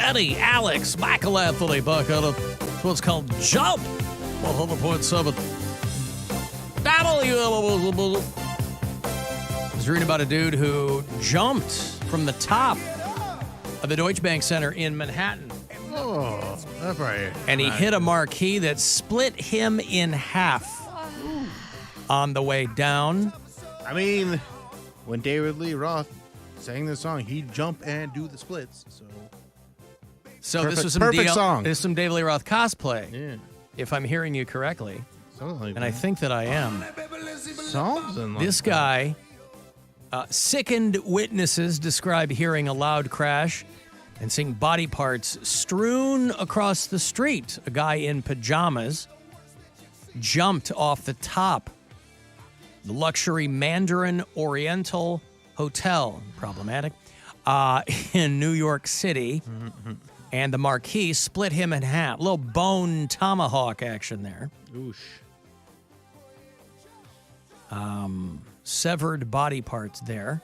Eddie, Alex, Michael Anthony, Buck out of what's called Jump 100.7. I was reading about a dude who jumped from the top of the Deutsche Bank Center in Manhattan. Oh, that's right. And he hit a marquee that split him in half on the way down. I mean, when David Lee Roth sang this song, he'd jump and do the splits. So perfect, this was some perfect song. This is some David Lee Roth cosplay, Yeah. if I'm hearing you correctly. Something like And that. I think that I am. Something like This guy, sickened witnesses describe hearing a loud crash and seeing body parts strewn across the street. A guy in pajamas jumped off the top. The luxury Mandarin Oriental Hotel, problematic, in New York City. And the marquee split him in half. Little bone tomahawk action there. Oosh. Severed body parts there.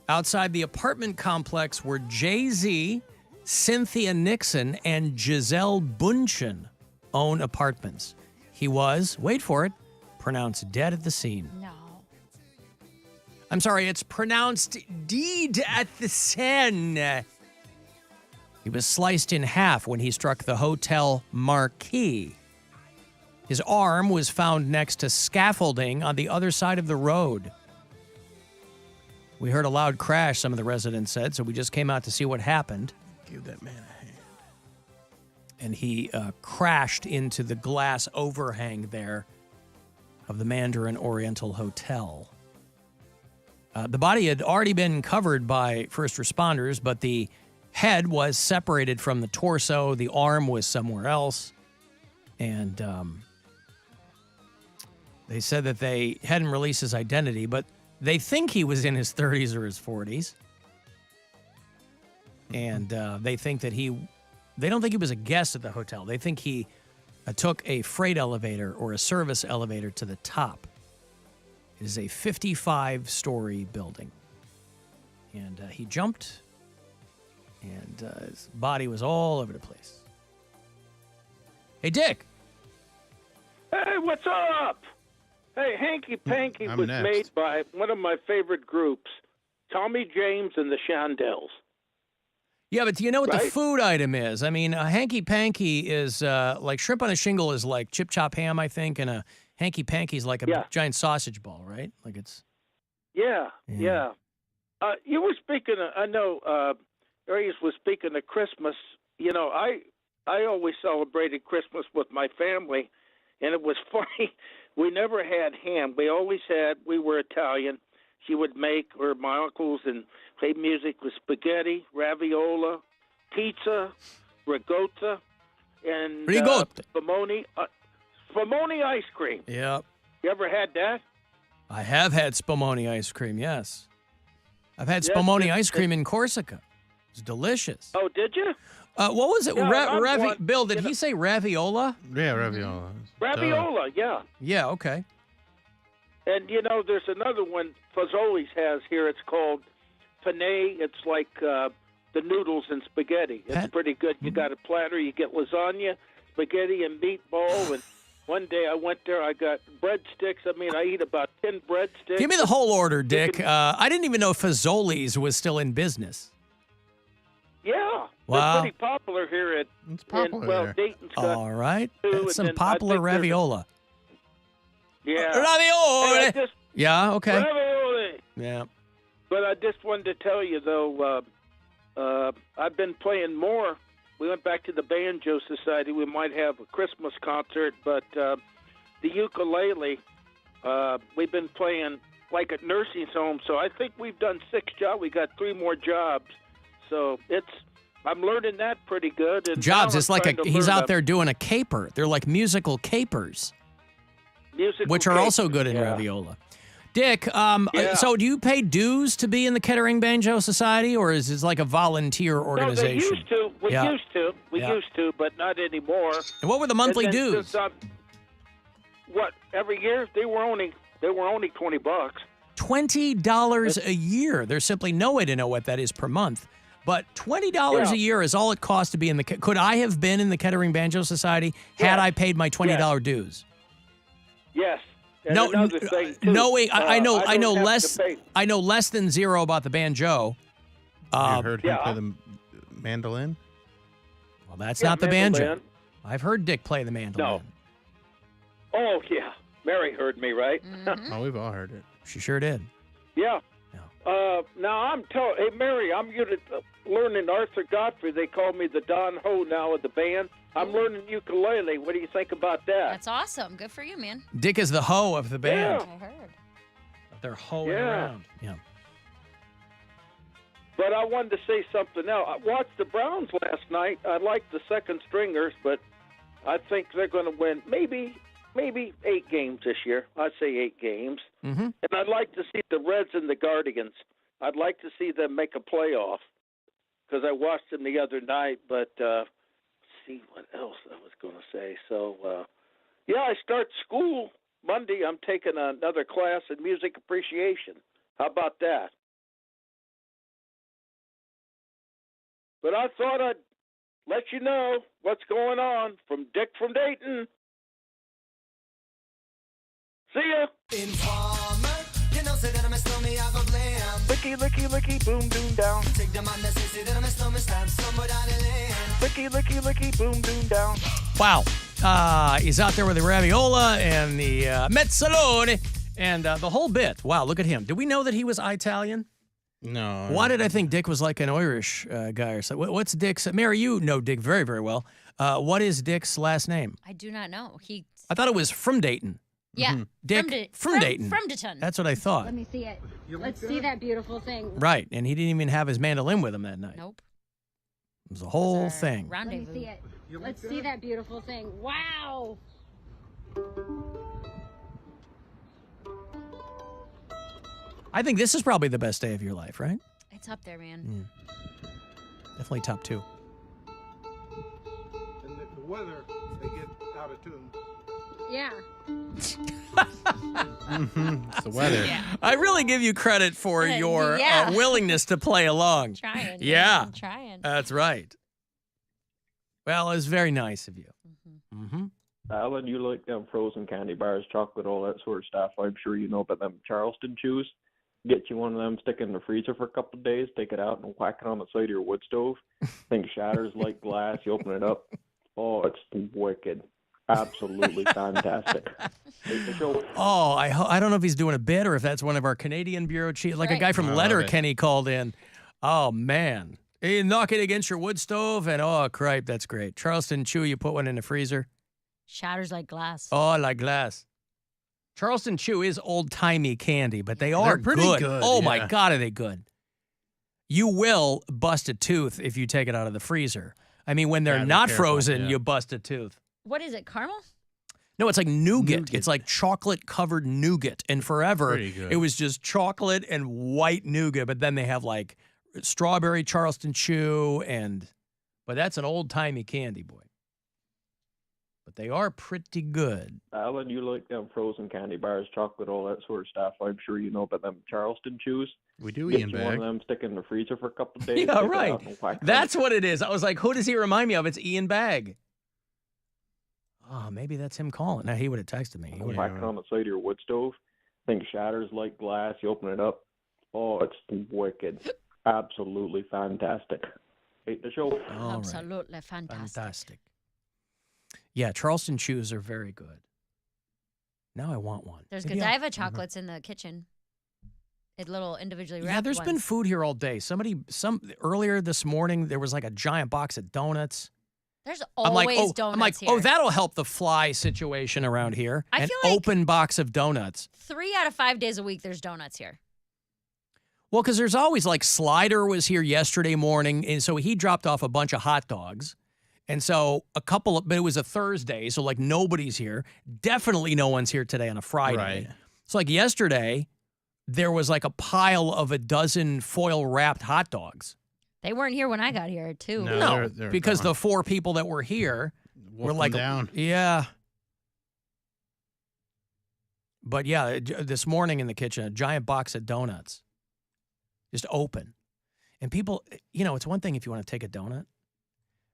Outside the apartment complex were Jay-Z, Cynthia Nixon, and Giselle Bundchen own apartments. He was, wait for it, pronounced dead at the scene. No. I'm sorry, it's pronounced deed at the scene. He was sliced in half when he struck the hotel marquee. His arm was found next to scaffolding on the other side of the road. We heard a loud crash, some of the residents said, so we just came out to see what happened. Give that man a hand. And he crashed into the glass overhang there of the Mandarin Oriental Hotel. The body had already been covered by first responders, but the head was separated from the torso. The arm was somewhere else. And they said that they hadn't released his identity, but they think he was in his 30s or his 40s. And they think that they don't think he was a guest at the hotel. They think he took a freight elevator or a service elevator to the top. It is a 55-story building. And he jumped, and his body was all over the place. Hey, Dick. Hey, what's up? Hey, Hanky Panky was next. made by one of my favorite groups, Tommy James and the Shondells. Yeah, but do you know what the Right? food item is? I mean, a hanky panky is like shrimp on a shingle is like chip chop ham, I think, and a hanky panky is like a giant sausage ball, right? Like it's. Yeah. You were speaking I know Arias was speaking of Christmas. You know, I always celebrated Christmas with my family, and it was funny. We never had ham. We were Italian. She would make, or my uncles, and play music with spaghetti, raviola, pizza, ricotta, and spumoni ice cream. Yep. You ever had that? I have had spumoni ice cream, yes. I've had spumoni ice cream in Corsica. It's delicious. Oh, did you? What was it? Yeah, Bill, did he say raviola? Yeah, raviola. Raviola, yeah. Yeah, okay. And, you know, there's another one Fazoli's has here. It's called penne. It's like the noodles and spaghetti. It's pretty good. You got a platter. You get lasagna, spaghetti, and meatball. And one day I went there. I got breadsticks. I mean, I eat about 10 breadsticks. Give me the whole order, Dick. I didn't even know Fazoli's was still in business. Yeah. Wow. They're pretty popular here at It's popular there. Dayton's got All right. two, That's and some then I popular think there's- raviola. Yeah. Ravioli! Hey, I just, Yeah, okay. ravioli. Yeah. But I just wanted to tell you, though, I've been playing more. We went back to the Banjo Society. We might have a Christmas concert, but the ukulele, we've been playing like at nursing homes. So I think we've done 6 jobs. We got 3 more jobs. So I'm learning that pretty good. And Jobs, now it's I'm like trying to he's learn out there doing a caper. They're like musical capers, musical which are also cases, good in yeah. raviola. Dick, Yeah. so do you pay dues to be in the Kettering Banjo Society, or is this like a volunteer organization? No, they used to. We Yeah. used to, but not anymore. And what were the monthly And then dues? since what, every year? They were only $20. $20 a year. There's simply no way to know what that is per month. But $20 Yeah. a year is all it costs to be in the. Could I have been in the Kettering Banjo Society had I paid my $20 dues? Yes. And No, another thing too. knowing I know don't have less. to pay- I know less than zero about the banjo. Have you heard him yeah. play the mandolin? Well, that's Yeah, not the banjo. mandolin. I've heard Dick play the mandolin. Oh yeah, Mary heard me right. Oh, we've all heard it. She sure did. Yeah. Yeah. Now I'm telling. Hey Mary, I'm good at learning Arthur Godfrey. They call me the Don Ho now of the band. I'm learning ukulele. What do you think about that? That's awesome. Good for you, man. Dick is the hoe of the band. I heard. They're hoeing Yeah. around. Yeah. But I wanted to say something else. I watched the Browns last night. I like the second stringers, but I think they're going to win maybe 8 games this year. I'd say 8 games. Mm-hmm. And I'd like to see the Reds and the Guardians. I'd like to see them make a playoff because I watched them the other night. But see what else I was going to say. So, yeah, I start school Monday. I'm taking another class in music appreciation. How about that? But I thought I'd let you know what's going on from Dick from Dayton. See ya. Informer, you know, say that I'm a snowman, I go blam. Licky, licky, licky, boom, doom, down. Take the man that say that I'm a snowman, stand somewhere down the lane. Licky, licky, licky, boom, doom, down. Wow. He's out there with the raviola and the mezzalone and the whole bit. Wow, look at him. Did we know that he was Italian? No. Why did I think Dick was like an Irish guy or something? What's Dick's? Mary, you know Dick very, very well. What is Dick's last name? I do not know. I thought it was from Dayton. Yeah. Dick from Dayton. From Dayton. That's what I thought. Let me see it. Let's see that beautiful thing. Right, and he didn't even have his mandolin with him that night. Nope. It was a whole Our thing. Let me Rendezvous. see it. Let's see that beautiful thing. Wow. I think this is probably the best day of your life, right? It's up there, man. Definitely top 2. And the weather, they get out of tune. Yeah. It's the weather. I really give you credit for your Yeah. willingness to play along. Trying. Yeah. man, trying. That's right. Well, it's very nice of you. Mm-hmm. Alan, you like them frozen candy bars, chocolate, all that sort of stuff. I'm sure you know about them Charleston chews. Get you one of them, stick it in the freezer for a couple of days, take it out and whack it on the side of your wood stove. Thing shatters like glass. You open it up. Oh, it's wicked. Absolutely fantastic. Oh, I don't know if he's doing a bit or if that's one of our Canadian Bureau chiefs. Like a Right. guy from I love Letterkenny called in. Oh, man. You knock it against your wood stove and, oh, cripe, that's great. Charleston Chew, you put one in the freezer. Shatters like glass. Oh, like glass. Charleston Chew is old-timey candy, but they are pretty good, Oh, my yeah. God, are they good. You will bust a tooth if you take it out of the freezer. I mean, when they're Yeah, be not careful, frozen, yeah. you bust a tooth. What is it, caramel? No, it's like nougat. Nougat. It's like chocolate-covered nougat. And forever, Pretty good. it was just chocolate and white nougat, but then they have like strawberry Charleston Chew but that's an old-timey candy, boy. But they are pretty good. Alan, you like them frozen candy bars, chocolate, all that sort of stuff. I'm sure you know about them Charleston chews. We do, Get Ian you one of Bag. them, stick it in the freezer for a couple of days. Yeah, take it right. out and whack it on That's what it is. I was like, who does he remind me of? It's Ian Bagg. Oh, maybe that's him calling. Now, he would have texted me. He and would've- whack it on the side of your wood stove. Thing shatters like glass. You open it up. Oh, it's wicked. Absolutely fantastic. Hate the show. All right. Absolutely fantastic. Fantastic. Yeah, Charleston Chews are very good. Now I want one. There's Maybe I'll- Godiva chocolates in the kitchen. It little individually wrapped Yeah, there's been ones. food here all day. Earlier this morning, there was like a giant box of donuts. There's I'm always like, donuts I'm like, here. oh, that'll help the fly situation around here. I An feel like- open box of donuts. 3 out of 5 days a week, there's donuts here. Well, because there's always like Slider was here yesterday morning, and so he dropped off a bunch of hot dogs. And so but it was a Thursday, so like nobody's here. Definitely no one's here today on a Friday. Right. So like yesterday, there was like a pile of a dozen foil wrapped hot dogs. They weren't here when I got here, too. No. No, they're because gone. the 4 people that were here Wolf were them like, down. yeah. But yeah, this morning in the kitchen, a giant box of donuts, just open. And people, you know, it's one thing if you want to take a donut.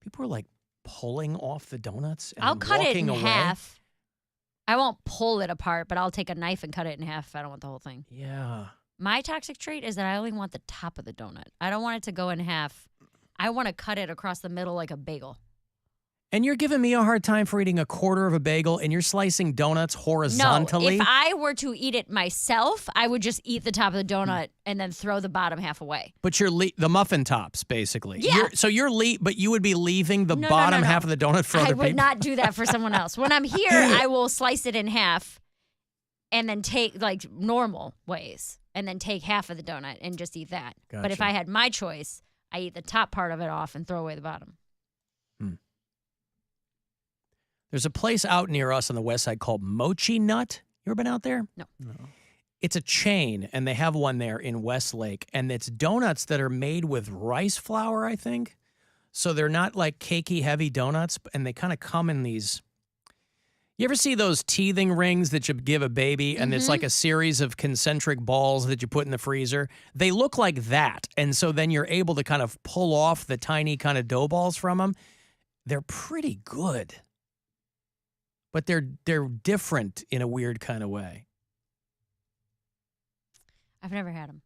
People are like pulling off the donuts and I'll cut it walking in away. half. I won't pull it apart, but I'll take a knife and cut it in half if I don't want the whole thing. Yeah. My toxic trait is that I only want the top of the donut. I don't want it to go in half. I want to cut it across the middle like a bagel. And you're giving me a hard time for eating a quarter of a bagel and you're slicing donuts horizontally? No, if I were to eat it myself, I would just eat the top of the donut and then throw the bottom half away. But you're the muffin tops, basically. Yeah. But you would be leaving the No, bottom no. half of the donut for other I people? would not do that for someone else. When I'm here, I will slice it in half and then take, like, normal ways, and then take half of the donut and just eat that. But if Gotcha. I had my choice, I eat the top part of it off and throw away the bottom. There's a place out near us on the west side called Mochi Nut. You ever been out there? No. It's a chain, and they have one there in Westlake, and it's donuts that are made with rice flour, I think. So they're not like cakey, heavy donuts, and they kind of come in these. You ever see those teething rings that you give a baby, and it's like a series of concentric balls that you put in the freezer? They look like that, and so then you're able to kind of pull off the tiny kind of dough balls from them. They're pretty good. But they're different in a weird kind of way. I've never had them.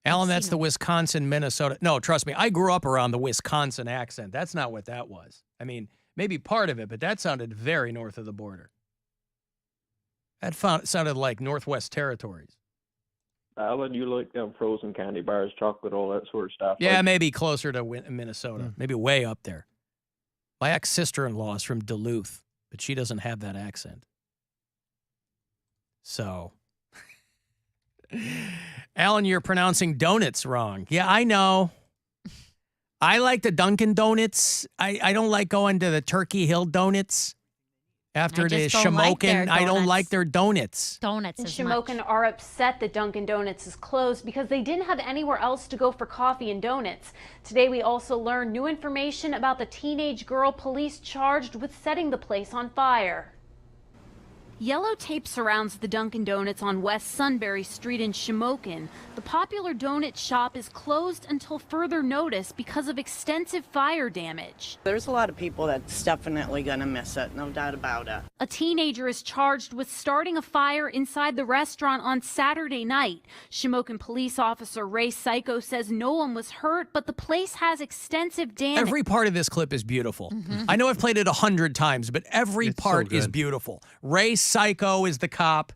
Alan, seen that's the them. Wisconsin, Minnesota. No, trust me, I grew up around the Wisconsin accent. That's not what that was. I mean, maybe part of it, but that sounded very north of the border. That sounded like Northwest Territories. Alan, you like them frozen candy bars, chocolate, all that sort of stuff. Yeah, Like, maybe closer to Minnesota. Maybe way up there. My ex-sister-in-law is from Duluth, but she doesn't have that accent. So, Alan, you're pronouncing donuts wrong. Yeah, I know. I like the Dunkin' Donuts. I don't like going to the Turkey Hill Donuts after I the just don't like their Shamokin. I don't donuts. like their donuts. Donuts And as much. Shamokin are upset that Dunkin' Donuts is closed because they didn't have anywhere else to go for coffee and donuts. Today we also learned new information about the teenage girl police charged with setting the place on fire. Yellow tape surrounds the Dunkin' Donuts on West Sunbury Street in Shamokin. The popular donut shop is closed until further notice because of extensive fire damage. There's a lot of people that's definitely going to miss it, no doubt about it. A teenager is charged with starting a fire inside the restaurant on Saturday night. Shamokin police officer Ray Psycho says no one was hurt, but the place has extensive damage. Every part of this clip is beautiful. I know I've played it 100 times, but every It's so part is good. beautiful. Ray Psycho is the cop.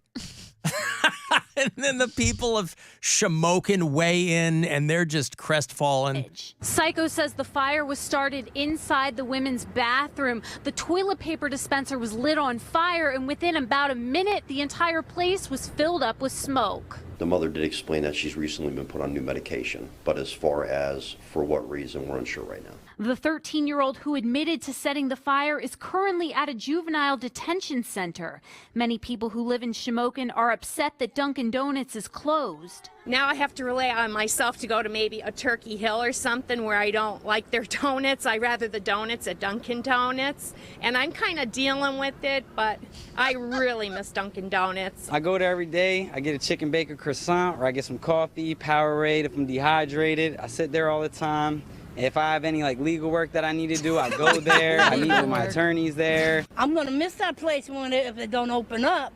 And then the people of Shamokin weigh in, and they're just crestfallen. Psycho says the fire was started inside the women's bathroom. The toilet paper dispenser was lit on fire, and within about a minute, the entire place was filled up with smoke. The mother did explain that she's recently been put on new medication, but as far as for what reason, we're unsure right now. The 13-year-old who admitted to setting the fire is currently at a juvenile detention center. Many people who live in Shamokin are upset that Dunkin' Donuts is closed. Now I have to rely on myself to go to maybe a Turkey Hill or something where I don't like their donuts. I rather the donuts at Dunkin' Donuts. And I'm kind of dealing with it, but I really miss Dunkin' Donuts. I go there every day. I get a chicken bacon croissant, or I get some coffee, Powerade if I'm dehydrated. I sit there all the time. If I have any legal work that I need to do, I go there. I meet with my attorneys there. I'm gonna miss that place if they don't open up.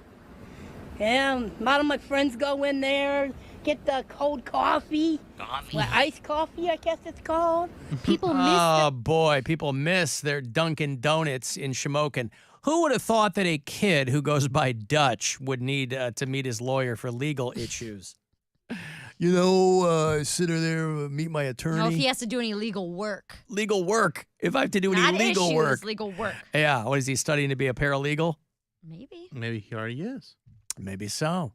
Yeah, a lot of my friends go in there, get the cold coffee. Iced coffee, I guess it's called. People miss Oh, boy. People miss their Dunkin' Donuts in Shamokin. Who would have thought that a kid who goes by Dutch would need to meet his lawyer for legal issues? You know, sit there, meet my attorney. No, if he has to do any legal work. Legal work. If I have to do Not any legal issues, work. legal work. Yeah. What is he studying to be a paralegal? Maybe. Maybe he already is. Maybe so.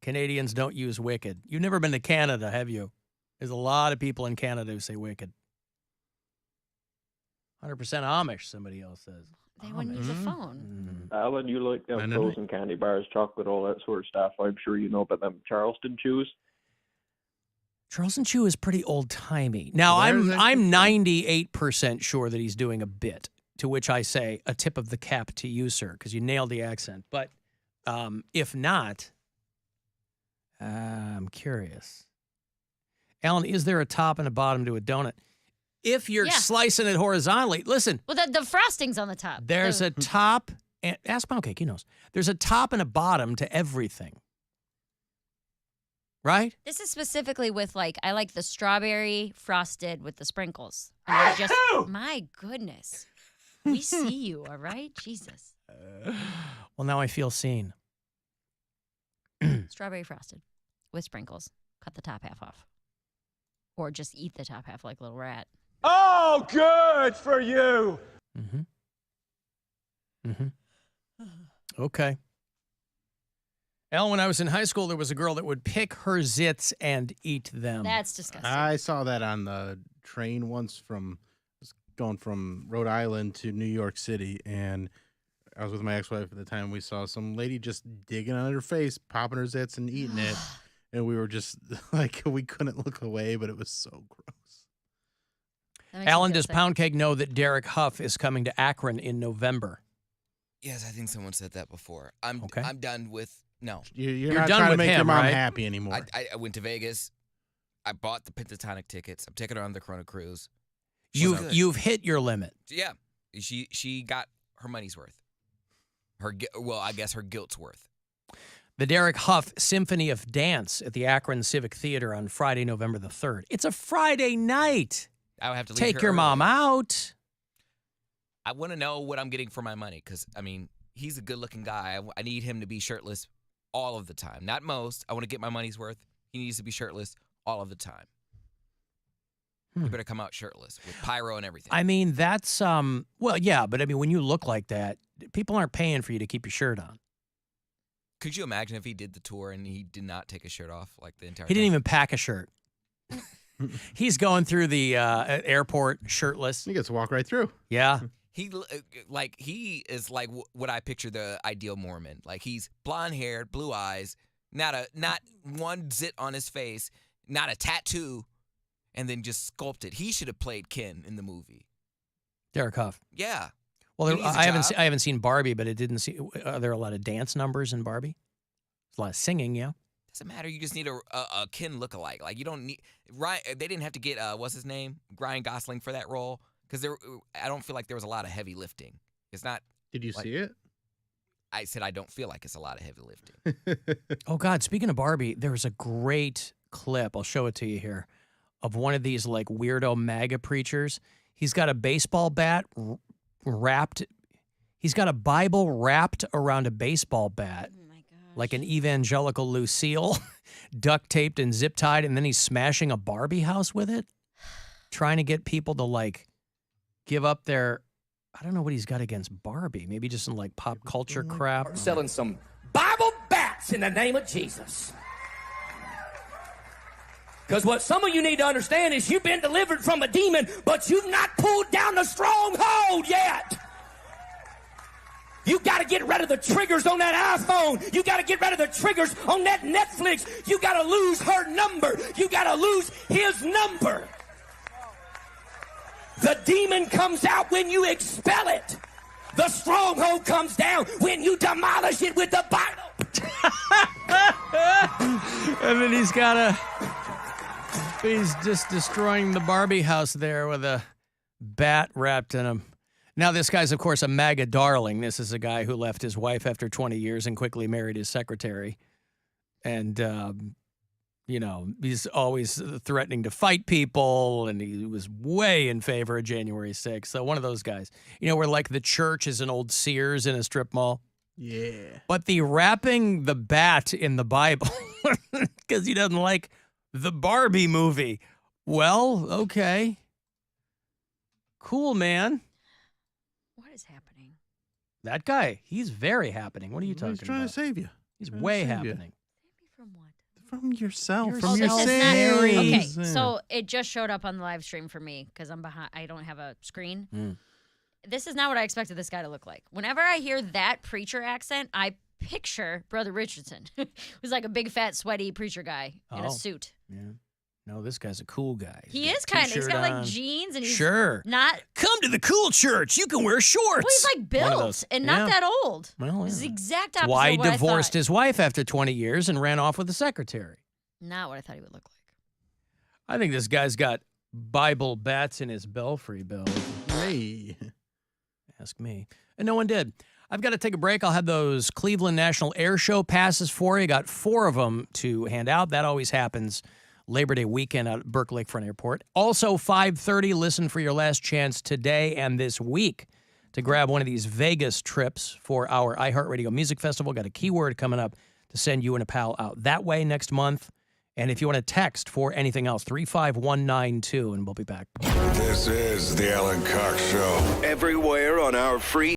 Canadians don't use wicked. You've never been to Canada, have you? There's a lot of people in Canada who say wicked. 100% Amish, somebody else says. They wouldn't use a phone. Alan, you like them frozen candy bars, chocolate, all that sort of stuff. I'm sure you know about them Charleston chews. Charleston Chew is pretty old-timey. Now, Where I'm is that? I'm 98% sure that he's doing a bit, to which I say a tip of the cap to you, sir, because you nailed the accent. But if not, I'm curious. Alan, is there a top and a bottom to a donut? If you're slicing it horizontally, listen. Well, the frosting's on the top. There's a top, and ask Poundcake, he knows. There's a top and a bottom to everything. Right? This is specifically with, like, I like the strawberry frosted with the sprinkles. And I just, my goodness. We see you, all right? Jesus. Well, now I feel seen. Strawberry frosted with sprinkles. Cut the top half off. Or just eat the top half like a little rat. Oh, good for you. Okay. Al, when I was in high school, there was a girl that would pick her zits and eat them. That's disgusting. I saw that on the train once going from Rhode Island to New York City, and I was with my ex-wife at the time. We saw some lady just digging on her face, popping her zits and eating it, and we were just like, we couldn't look away, but it was so gross. Alan, does Poundcake know that Derek Huff is coming to Akron in November? Yes, I think someone said that before. I'm done with, no. You're not done trying to make your mom happy anymore. I went to Vegas. I bought the Pentatonic tickets. I'm taking her on the Corona cruise. You've hit your limit. Yeah. She got her money's worth. I guess her guilt's worth. The Derek Huff Symphony of Dance at the Akron Civic Theater on Friday, November the 3rd. It's a Friday night. I would have to leave Take her your early. mom out. I want to know what I'm getting for my money because, I mean, he's a good-looking guy. I need him to be shirtless all of the time. Not most. I want to get my money's worth. He needs to be shirtless all of the time. You better come out shirtless with pyro and everything. I mean, that's, well, yeah, but I mean, when you look like that, people aren't paying for you to keep your shirt on. Could you imagine if he did the tour and he did not take his shirt off like the entire He didn't time? even pack a shirt. He's going through the airport shirtless. He gets to walk right through. Yeah. He is like what I picture the ideal Mormon. Like he's blonde-haired, blue eyes, not one zit on his face, not a tattoo, and then just sculpted. He should have played Ken in the movie. Derek Huff. Yeah. Well, He needs a I job. haven't seen Barbie, but it didn't see. Are there a lot of dance numbers in Barbie? There's a lot of singing, yeah. Doesn't matter. You just need a Ken lookalike. Like you don't need Ryan. They didn't have to get what's his name, Ryan Gosling for that role because I don't feel like there was a lot of heavy lifting. It's not. Did you see it? I said I don't feel like it's a lot of heavy lifting. Oh God! Speaking of Barbie, there was a great clip. I'll show it to you here of one of these like weirdo MAGA preachers. He's got a baseball bat wrapped. He's got a Bible wrapped around a baseball bat. Like an evangelical Lucille, duct taped and zip tied, and then he's smashing a Barbie house with it, trying to get people to like give up their. I don't know what he's got against Barbie. Maybe just some like pop culture crap. Selling some Bible bats in the name of Jesus. Because what some of you need to understand is you've been delivered from a demon, but you've not pulled down the stronghold yet. You got to get rid of the triggers on that iPhone. You got to get rid of the triggers on that Netflix. You got to lose her number. You got to lose his number. The demon comes out when you expel it. The stronghold comes down when you demolish it with the Bible. And then he's just destroying the Barbie house there with a bat wrapped in him. Now, this guy's, of course, a MAGA darling. This is a guy who left his wife after 20 years and quickly married his secretary. And, he's always threatening to fight people, and he was way in favor of January 6th. So one of those guys. Where like the church is an old Sears in a strip mall? Yeah. But the wrapping the bat in the Bible because he doesn't like the Barbie movie. Well, okay. Cool, man. What is happening? That guy, he's very happening. What are you talking about? He's trying to save you. He's Trying to way save you. happening. From what? From yourself. You're From your so sins. married. Okay, so it just showed up on the live stream for me because I'm behind. I don't have a screen. This is not what I expected this guy to look like. Whenever I hear that preacher accent, I picture Brother Richardson, who's like a big, fat, sweaty preacher guy in a suit. Yeah. No, this guy's a cool guy. He is kind of. He's got like jeans and he's not. Come to the cool church. You can wear shorts. Well, he's like built and not that old. Well, This is the exact That's opposite why of he what I divorced thought. his wife after 20 years and ran off with the secretary. Not what I thought he would look like. I think this guy's got Bible bats in his belfry, Bill. Hey. Ask me. And no one did. I've got to take a break. I'll have those Cleveland National Air Show passes for you. Got 4 of them to hand out. That always happens Labor Day weekend out at Burke Lakefront Airport. Also, 5:30, listen for your last chance today and this week to grab one of these Vegas trips for our iHeartRadio Music Festival. Got a keyword coming up to send you and a pal out that way next month. And if you want to text for anything else, 35192, and we'll be back. This is the Alan Cox Show. Everywhere on our free